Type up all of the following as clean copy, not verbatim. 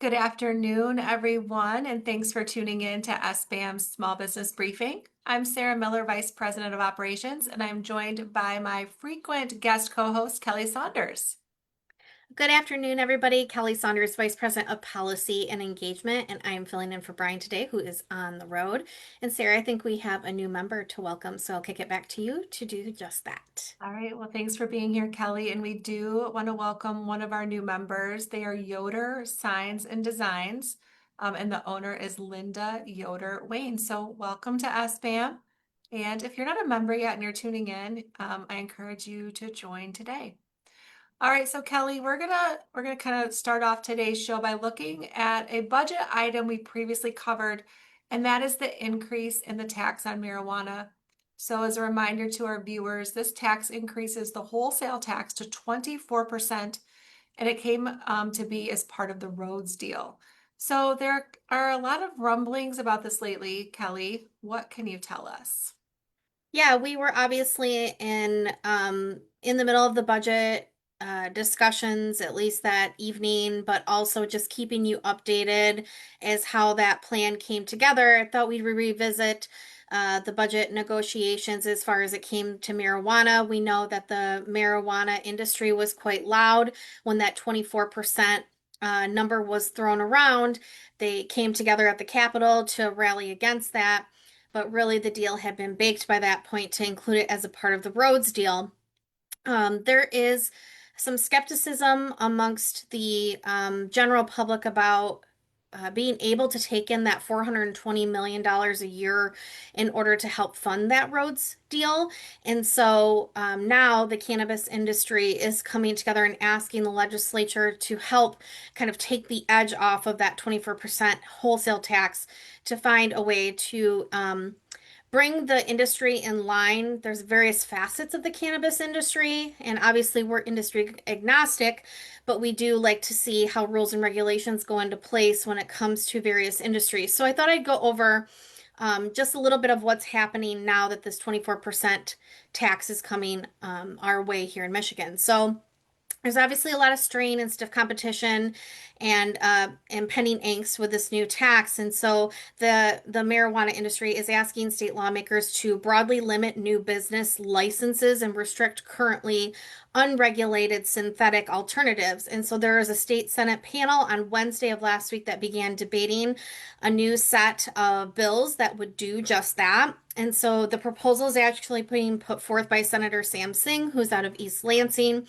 Good afternoon, everyone, and thanks for tuning in to SBAM's Small Business Briefing. I'm Sarah Miller, Vice President of Operations, and I'm joined by my frequent guest co-host, Kelly Saunders. Good afternoon, everybody. Kelli Saunders, Vice President of Policy and Engagement, and I am filling in for Brian today, who is on the road. And Sarah, I think we have a new member to welcome, so I'll kick it back to you to do just that. All right, well, thanks for being here, Kelly. And we do want to welcome one of our new members. They are Yoder Signs and Designs, and the owner is Linda Yoder Wayne. So welcome to SBAM. And if you're not a member yet and you're tuning in, I encourage you to join today. All right, so Kelly, we're gonna kind of start off today's show by looking at a budget item we previously covered, and that is the increase in the tax on marijuana. So as a reminder to our viewers, this tax increases the wholesale tax to 24%, and it came to be as part of the roads deal. So there are a lot of rumblings about this lately. Kelly, what can you tell us? Yeah, we were obviously in the middle of the budget discussions, at least that evening, but also just keeping you updated as how that plan came together. I thought we'd revisit the budget negotiations as far as it came to marijuana. We know that the marijuana industry was quite loud when that 24% number was thrown around. They came together at the Capitol to rally against that, but really the deal had been baked by that point to include it as a part of the roads deal. There is some skepticism amongst the general public about being able to take in that $420 million a year in order to help fund that roads deal. And so now the cannabis industry is coming together and asking the legislature to help kind of take the edge off of that 24% wholesale tax to find a way to bring the industry in line. There's various facets of the cannabis industry, and obviously we're industry agnostic, but we do like to see how rules and regulations go into place when it comes to various industries. So I thought I'd go over just a little bit of what's happening now that this 24% tax is coming our way here in Michigan. So there's obviously a lot of strain and stiff competition and impending angst with this new tax. And so the marijuana industry is asking state lawmakers to broadly limit new business licenses and restrict currently unregulated synthetic alternatives. And so there is a state Senate panel on Wednesday of last week that began debating a new set of bills that would do just that. And so the proposal is actually being put forth by Senator Sam Singh, who's out of East Lansing,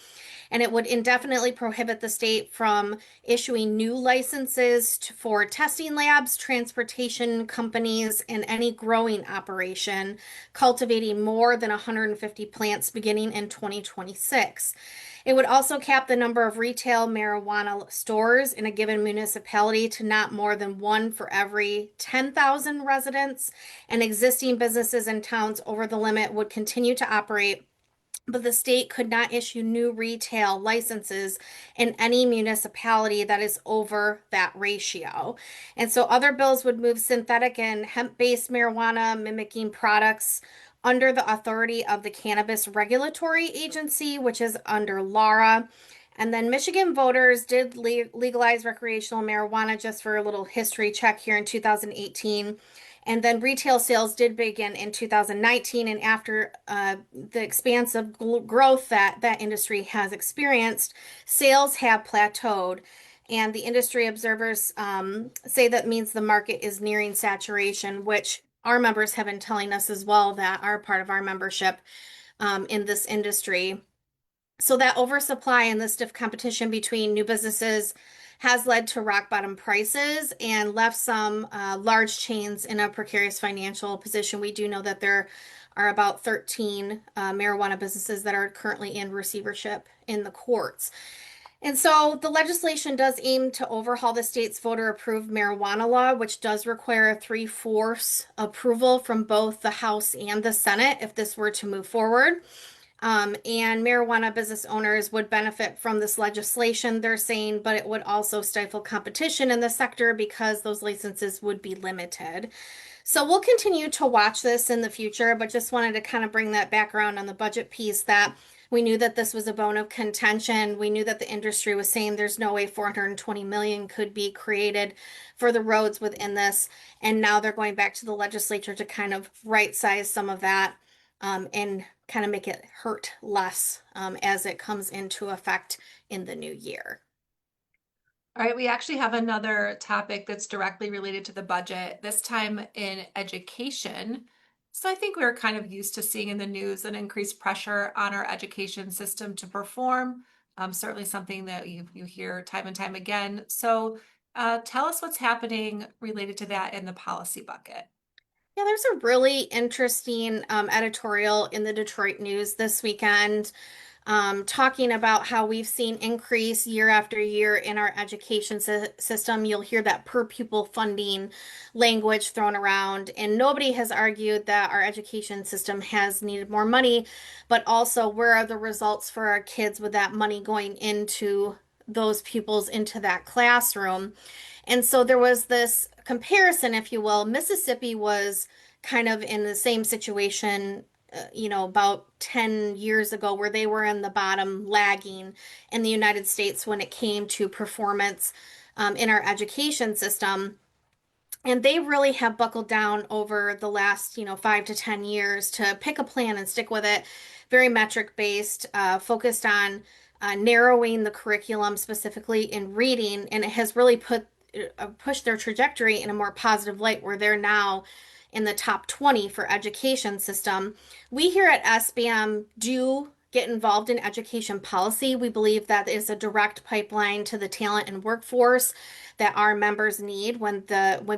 and it would indefinitely prohibit the state from issuing new licenses for testing labs, transportation companies, and any growing operation cultivating more than 150 plants beginning in 2026. It would also cap the number of retail marijuana stores in a given municipality to not more than one for every 10,000 residents, and existing businesses in towns over the limit would continue to operate, but the state could not issue new retail licenses in any municipality that is over that ratio. And so other bills would move synthetic and hemp-based marijuana mimicking products under the authority of the Cannabis Regulatory Agency, which is under Lara. And then Michigan voters did legalize recreational marijuana, just for a little history check here, in 2018. And then retail sales did begin in 2019. And after the expansive growth that that industry has experienced, sales have plateaued. And the industry observers say that means the market is nearing saturation, which our members have been telling us as well, that are part of our membership in this industry. So that oversupply and the stiff competition between new businesses has led to rock bottom prices and left some large chains in a precarious financial position. We do know that there are about 13 marijuana businesses that are currently in receivership in the courts. And so the legislation does aim to overhaul the state's voter-approved marijuana law, which does require a three-fourths approval from both the House and the Senate if this were to move forward. And marijuana business owners would benefit from this legislation, they're saying, but it would also stifle competition in the sector because those licenses would be limited. So we'll continue to watch this in the future, but just wanted to kind of bring that background on the budget piece, that We knew that this was a bone of contention. We knew that the industry was saying there's no way 420 million could be created for the roads within this. And now they're going back to the legislature to kind of right size some of that and kind of make it hurt less as it comes into effect in the new year. All right, we actually have another topic that's directly related to the budget, this time in education. So I think we're kind of used to seeing in the news an increased pressure on our education system to perform. Certainly something that you hear time and time again. So tell us what's happening related to that in the policy bucket. Yeah, there's a really interesting editorial in the Detroit News this weekend talking about how we've seen increase year after year in our education system. You'll hear that per pupil funding language thrown around, and nobody has argued that our education system has needed more money, but also where are the results for our kids with that money going into those pupils into that classroom? And so there was this comparison, if you will. Mississippi was kind of in the same situation, about 10 years ago, where they were in the bottom lagging in the United States when it came to performance in our education system. And they really have buckled down over the last, 5 to 10 years to pick a plan and stick with it. Very metric based, focused on narrowing the curriculum specifically in reading, and it has really pushed their trajectory in a more positive light where they're now in the top 20 for education system. We here at SBM do get involved in education policy. We believe that is a direct pipeline to the talent and workforce that our members need when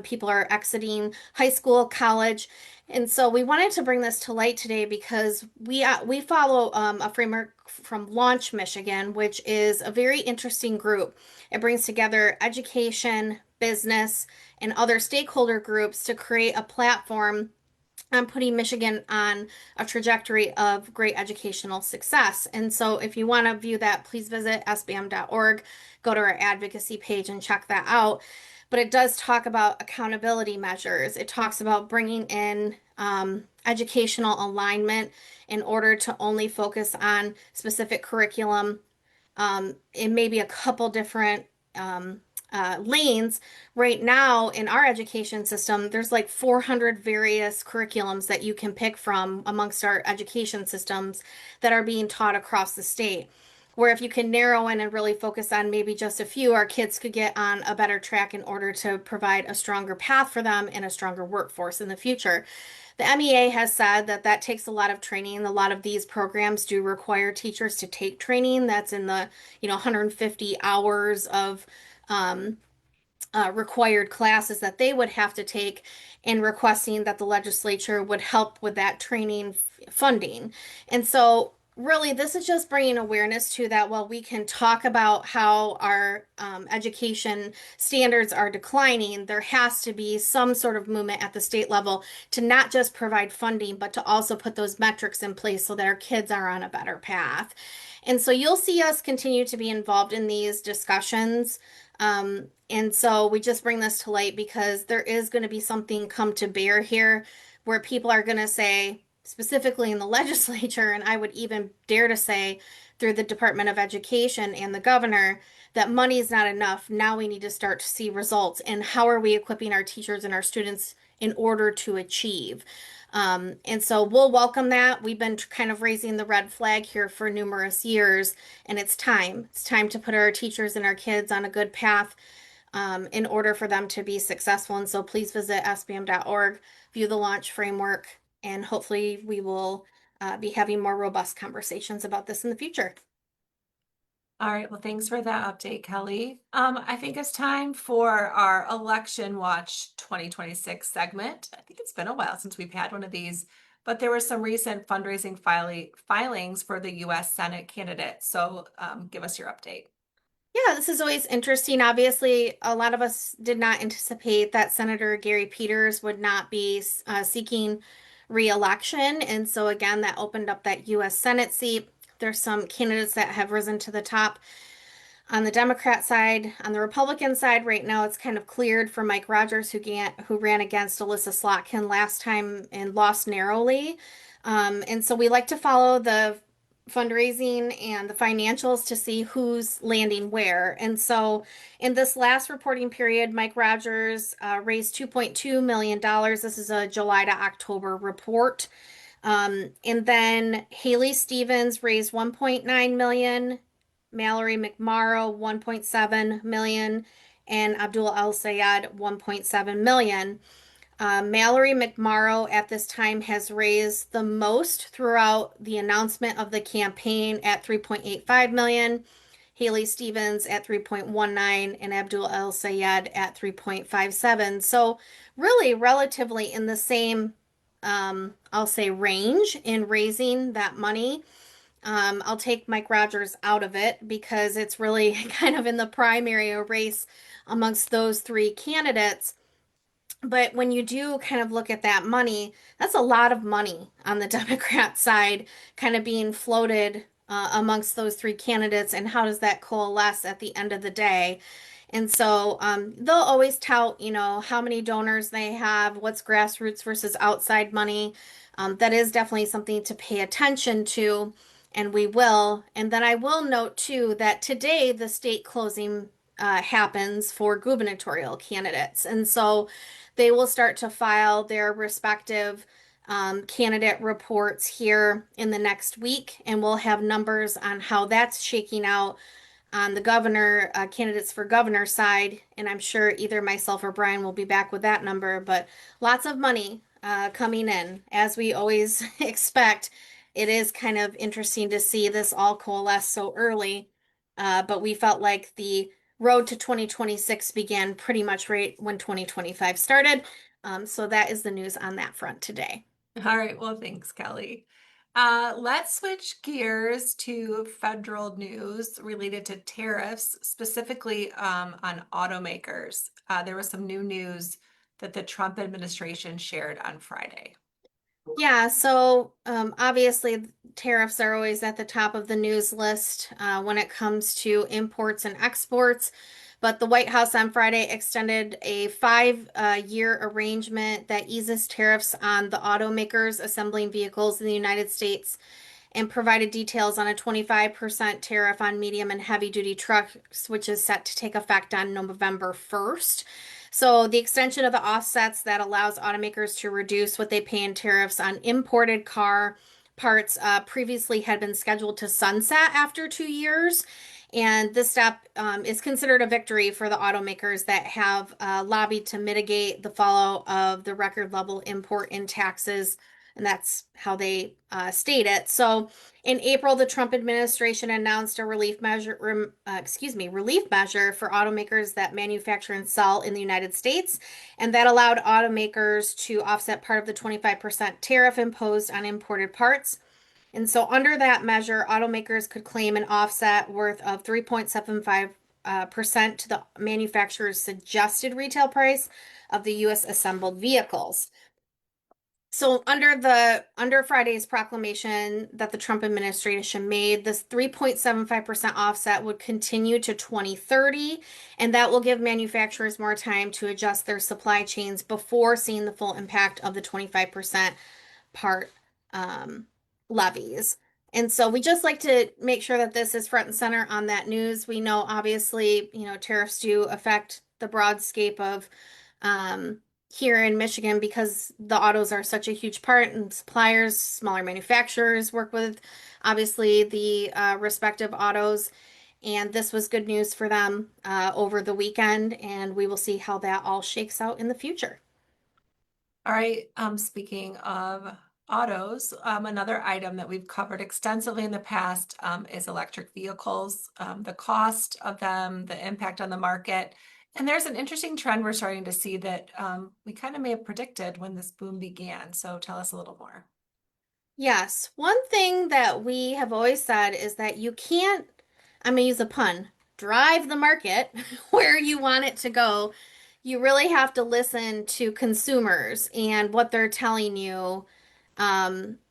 people are exiting high school, college. And so we wanted to bring this to light today because we follow a framework from Launch Michigan, which is a very interesting group. It brings together education, business, and other stakeholder groups to create a platform on putting Michigan on a trajectory of great educational success. And so if you want to view that, please visit sbm.org, go to our advocacy page and check that out. But it does talk about accountability measures. It talks about bringing in educational alignment in order to only focus on specific curriculum in maybe a couple different lanes. Right now, in our education system, there's like 400 various curriculums that you can pick from amongst our education systems that are being taught across the state. Where if you can narrow in and really focus on maybe just a few, our kids could get on a better track in order to provide a stronger path for them and a stronger workforce in the future. The MEA has said that that takes a lot of training. A lot of these programs do require teachers to take training. That's in the, 150 hours of um, required classes that they would have to take, and requesting that the legislature would help with that training funding. And so really this is just bringing awareness to that while we can talk about how our education standards are declining, there has to be some sort of movement at the state level to not just provide funding, but to also put those metrics in place so that our kids are on a better path. And so you'll see us continue to be involved in these discussions. And so we just bring this to light because there is going to be something come to bear here where people are going to say, specifically in the legislature, and I would even dare to say through the Department of Education and the governor, that money is not enough. Now we need to start to see results. And how are we equipping our teachers and our students in order to achieve? And so we'll welcome that. We've been kind of raising the red flag here for numerous years, and it's time. It's time to put our teachers and our kids on a good path in order for them to be successful. And so please visit sbm.org, view the launch framework, and hopefully we will be having more robust conversations about this in the future. All right, well, thanks for that update, Kelly. I think it's time for our Election Watch 2026 segment. I think it's been a while since we've had one of these, but there were some recent fundraising filings for the US Senate candidate. So give us your update. Yeah, this is always interesting. Obviously, a lot of us did not anticipate that Senator Gary Peters would not be seeking re-election. And so, again, that opened up that U.S. Senate seat. There's some candidates that have risen to the top on the Democrat side. On the Republican side, right now, it's kind of cleared for Mike Rogers, who ran against Alyssa Slotkin last time and lost narrowly. And so we like to follow the fundraising and the financials to see who's landing where. And so in this last reporting period, Mike Rogers raised $2.2 million. This is a July to October report. And then Haley Stevens raised 1.9 million, Mallory McMorrow 1.7 million, and Abdul El Sayed 1.7 million. Mallory McMorrow at this time has raised the most throughout the announcement of the campaign at 3.85 million, Haley Stevens at 3.19, and Abdul El Sayed at 3.57. So really relatively in the same, I'll say, range in raising that money. I'll take Mike Rogers out of it because it's really kind of in the primary race amongst those three candidates. But when you do kind of look at that money, that's a lot of money on the Democrat side, kind of being floated amongst those three candidates. And how does that coalesce at the end of the day? And so they'll always tout, how many donors they have, what's grassroots versus outside money. That is definitely something to pay attention to, and we will. And then I will note too that today the state closing happens for gubernatorial candidates. And so they will start to file their respective candidate reports here in the next week, and we'll have numbers on how that's shaking out on the governor candidates for governor side. And I'm sure either myself or Brian will be back with that number, but lots of money coming in as we always expect. It is kind of interesting to see this all coalesce so early, but we felt like the road to 2026 began pretty much right when 2025 started. So that is the news on that front today. All right, well, thanks, Kelly. Let's switch gears to federal news related to tariffs, specifically on automakers. There was some new news that the Trump administration shared on Friday. Yeah, so obviously tariffs are always at the top of the news list when it comes to imports and exports. But the White House on Friday extended a 5-year arrangement that eases tariffs on the automakers assembling vehicles in the United States and provided details on a 25% tariff on medium and heavy duty trucks, which is set to take effect on November 1st. So, the extension of the offsets that allows automakers to reduce what they pay in tariffs on imported car parts previously had been scheduled to sunset after 2 years. And this step is considered a victory for the automakers that have lobbied to mitigate the fallout of the record level import in taxes, and that's how they state it. So, in April, the Trump administration announced a relief measure for automakers that manufacture and sell in the United States, and that allowed automakers to offset part of the 25% tariff imposed on imported parts. And so, under that measure, automakers could claim an offset worth of 3.75% to the manufacturer's suggested retail price of the U.S. assembled vehicles. So under Friday's proclamation that the Trump administration made, this 3.75% offset would continue to 2030, and that will give manufacturers more time to adjust their supply chains before seeing the full impact of the 25% part um, levies. And so we just like to make sure that this is front and center on that news. We know obviously, tariffs do affect the broad scape of um, here in Michigan because the autos are such a huge part, and suppliers, smaller manufacturers work with obviously the respective autos. And this was good news for them over the weekend, and we will see how that all shakes out in the future. All right, speaking of autos, another item that we've covered extensively in the past is electric vehicles, the cost of them, the impact on the market. And there's an interesting trend we're starting to see that we kind of may have predicted when this boom began. So tell us a little more. Yes, one thing that we have always said is that you can't, I'm gonna use a pun, drive the market where you want it to go. You really have to listen to consumers and what they're telling you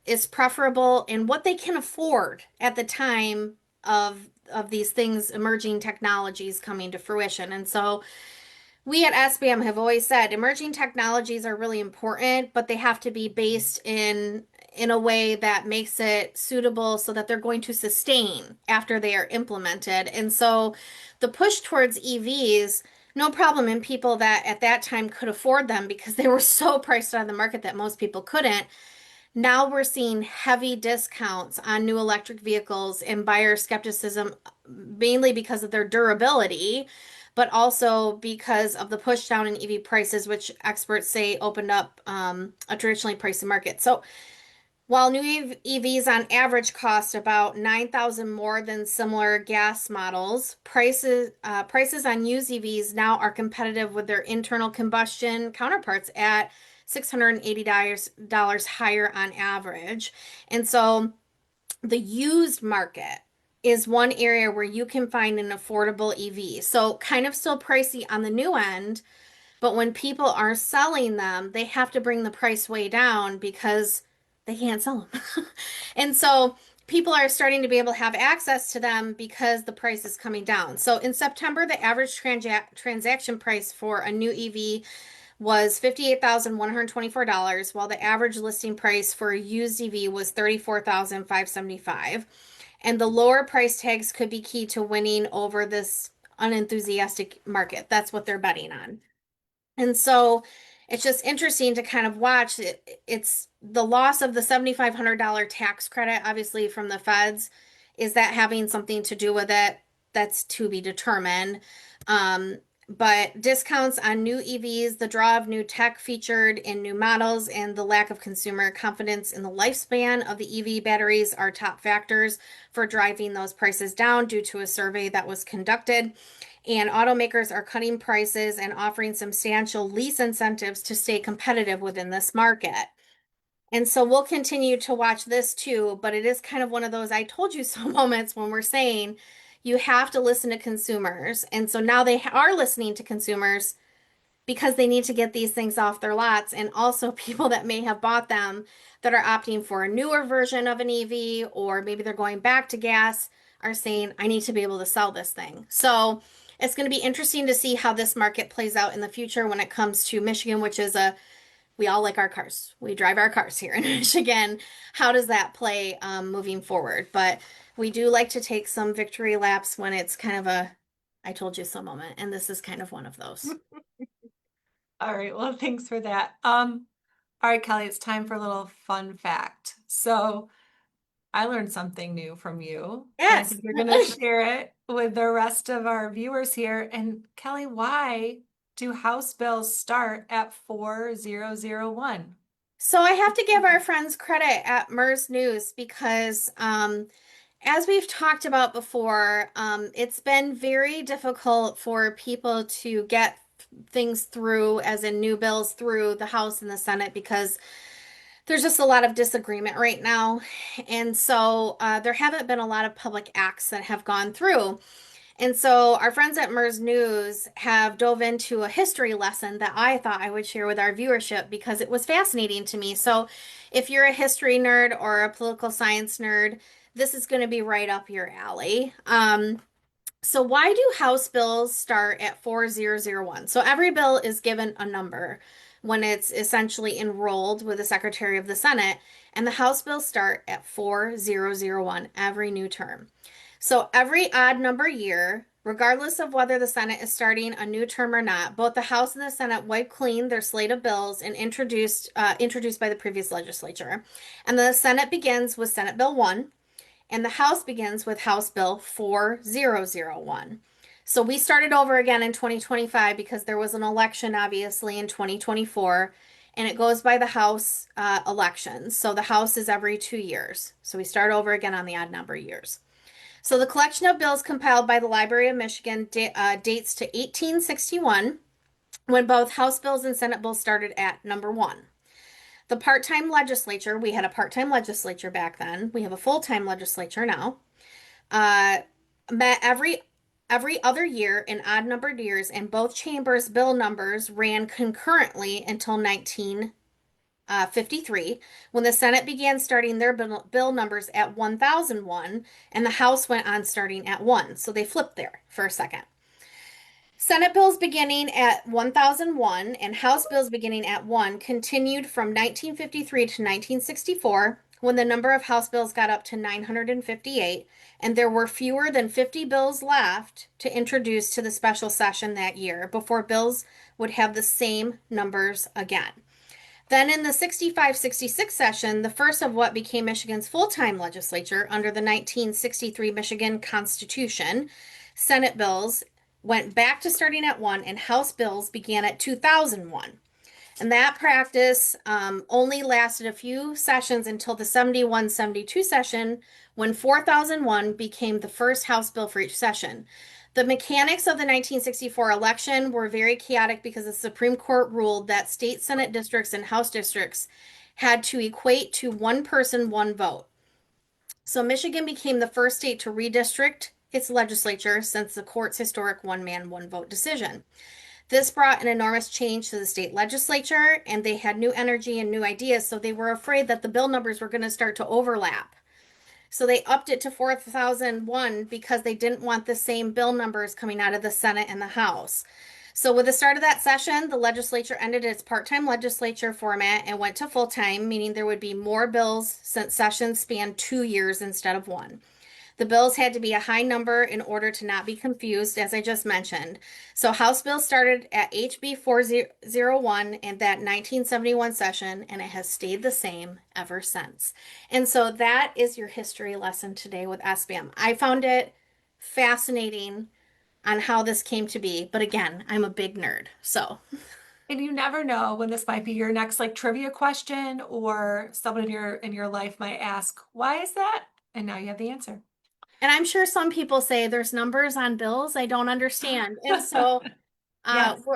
is preferable and what they can afford at the time of these things, emerging technologies coming to fruition. And so we at SBM have always said emerging technologies are really important, but they have to be based in a way that makes it suitable so that they're going to sustain after they are implemented. And so the push towards EVs, no problem in people that at that time could afford them because they were so priced out of the market that most people couldn't. Now we're seeing heavy discounts on new electric vehicles and buyer skepticism, mainly because of their durability, but also because of the push down in EV prices, which experts say opened up a traditionally pricey market. So while new EVs on average cost about 9,000 more than similar gas models, prices on used EVs now are competitive with their internal combustion counterparts at $680 higher on average. And so the used market is one area where you can find an affordable EV. So kind of still pricey on the new end, but when people are selling them, they have to bring the price way down because they can't sell them. And so people are starting to be able to have access to them because the price is coming down. So in September, the average transaction price for a new EV was $58,124, while the average listing price for a used EV was $34,575. And the lower price tags could be key to winning over this unenthusiastic market. That's what they're betting on. And so it's just interesting to kind of watch it. It's the loss of the $7,500 tax credit, obviously, from the feds. Is that having something to do with it? That's to be determined. But discounts on new EVs, the draw of new tech featured in new models, and the lack of consumer confidence in the lifespan of the EV batteries are top factors for driving those prices down due to a survey that was conducted. And automakers are cutting prices and offering substantial lease incentives to stay competitive within this market. And so we'll continue to watch this too, but it is kind of one of those I told you so moments when we're saying you have to listen to consumers. And so now they are listening to consumers because they need to get these things off their lots. And also people that may have bought them that are opting for a newer version of an EV, or maybe they're going back to gas, are saying, I need to be able to sell this thing. So it's going to be interesting to see how this market plays out in the future when it comes to Michigan, which is we all like our cars. We drive our cars here in Michigan. How does that play moving forward? But we do like to take some victory laps when it's kind of a I told you so moment, and this is kind of one of those. All right, well, thanks for that. All right, Kelly, it's time for a little fun fact. So I learned something new from you, and I Yes. think you're going to share it with the rest of our viewers here. And Kelly, why do house bills start at 4001? So I have to give our friends credit at MERS News because, as we've talked about before, it's been very difficult for people to get things through, as in new bills through the House and the Senate, because there's just a lot of disagreement right now. And so there haven't been a lot of public acts that have gone through. And so our friends at MERS News have dove into a history lesson that I thought I would share with our viewership because it was fascinating to me. So if you're a history nerd or a political science nerd, this is going to be right up your alley. So why do House bills start at 4001? So every bill is given a number when it's essentially enrolled with the Secretary of the Senate, and the House bills start at 4001 every new term. So every odd number year, regardless of whether the Senate is starting a new term or not, both the House and the Senate wipe clean their slate of bills and introduced by the previous legislature. And the Senate begins with Senate Bill 1, and the House begins with House Bill 4001. So we started over again in 2025 because there was an election, obviously, in 2024, and it goes by the House elections. So the House is every 2 years. So we start over again on the odd number years. So the collection of bills compiled by the Library of Michigan dates to 1861, when both House bills and Senate bills started at number one. The part-time legislature, we had a part-time legislature back then. We have a full-time legislature now. Uh, Met every other year in odd-numbered years, and both chambers' bill numbers ran concurrently until 1953, when the Senate began starting their bill numbers at 1001, and the House went on starting at 1. So they flipped there for a second. Senate bills beginning at 1001 and House bills beginning at 1 continued from 1953 to 1964, when the number of House bills got up to 958, and there were fewer than 50 bills left to introduce to the special session that year before bills would have the same numbers again. Then in the 65-66 session, the first of what became Michigan's full-time legislature under the 1963 Michigan Constitution, Senate bills went back to starting at 1 and House bills began at 2001. And that practice only lasted a few sessions until the 71-72 session when 4001 became the first House bill for each session. The mechanics of the 1964 election were very chaotic because the Supreme Court ruled that state Senate districts and House districts had to equate to one person, one vote. So Michigan became the first state to redistrict its legislature since the court's historic one man, one vote decision. This brought an enormous change to the state legislature, and they had new energy and new ideas, so they were afraid that the bill numbers were going to start to overlap. So they upped it to 4001 because they didn't want the same bill numbers coming out of the Senate and the House. So with the start of that session, the legislature ended its part-time legislature format and went to full-time, meaning there would be more bills since sessions spanned 2 years instead of one. The bills had to be a high number in order to not be confused, as I just mentioned. So House bills started at HB 401 in that 1971 session, and it has stayed the same ever since. And so that is your history lesson today with SBAM. I found it fascinating on how this came to be, but again, I'm a big nerd. So, And you never know when this might be your next like trivia question, or someone in your life might ask, "Why is that?" And now you have the answer. and I'm sure some people say there's numbers on bills I don't understand. And so Yes.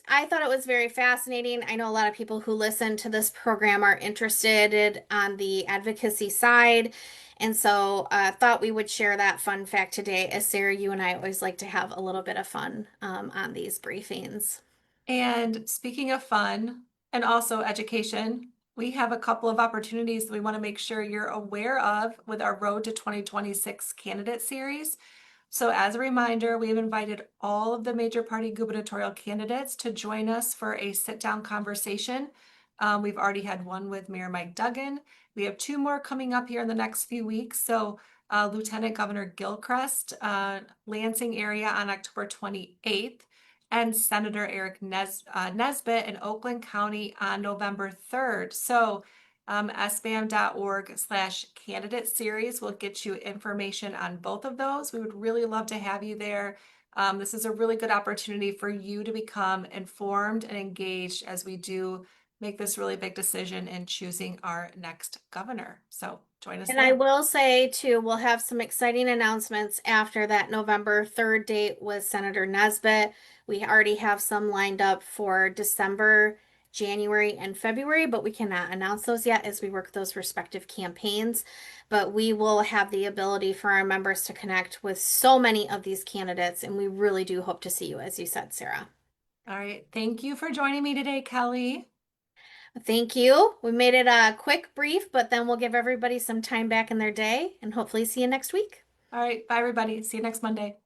I thought it was very fascinating. I know a lot of people who listen to this program are interested on the advocacy side. And so I thought we would share that fun fact today, as Sarah, you and I always like to have a little bit of fun on these briefings. And speaking of fun and also education, we have a couple of opportunities that we want to make sure you're aware of with our Road to 2026 candidate series. So, as a reminder, we have invited all of the major party gubernatorial candidates to join us for a sit down conversation. We've already had one with Mayor Mike Duggan. We have two more coming up here in the next few weeks. So, Lieutenant Governor Gilchrist, Lansing area on October 28th, and Senator Eric Nesbitt in Oakland County on November 3rd. So, sbam.org/candidate series will get you information on both of those. We would really love to have you there. This is a really good opportunity for you to become informed and engaged as we do make this really big decision in choosing our next governor. So join us And I there. will say too, we'll have some exciting announcements after that November 3rd date with Senator Nesbitt. We already have some lined up for December, January, and February, but we cannot announce those yet as we work those respective campaigns. But we will have the ability for our members to connect with so many of these candidates, and we really do hope to see you, as you said, Sarah. All right. Thank you for joining me today, Kelly. Thank you. We made it a quick brief, but then we'll give everybody some time back in their day and hopefully see you next week. All right. Bye, everybody. See you next Monday.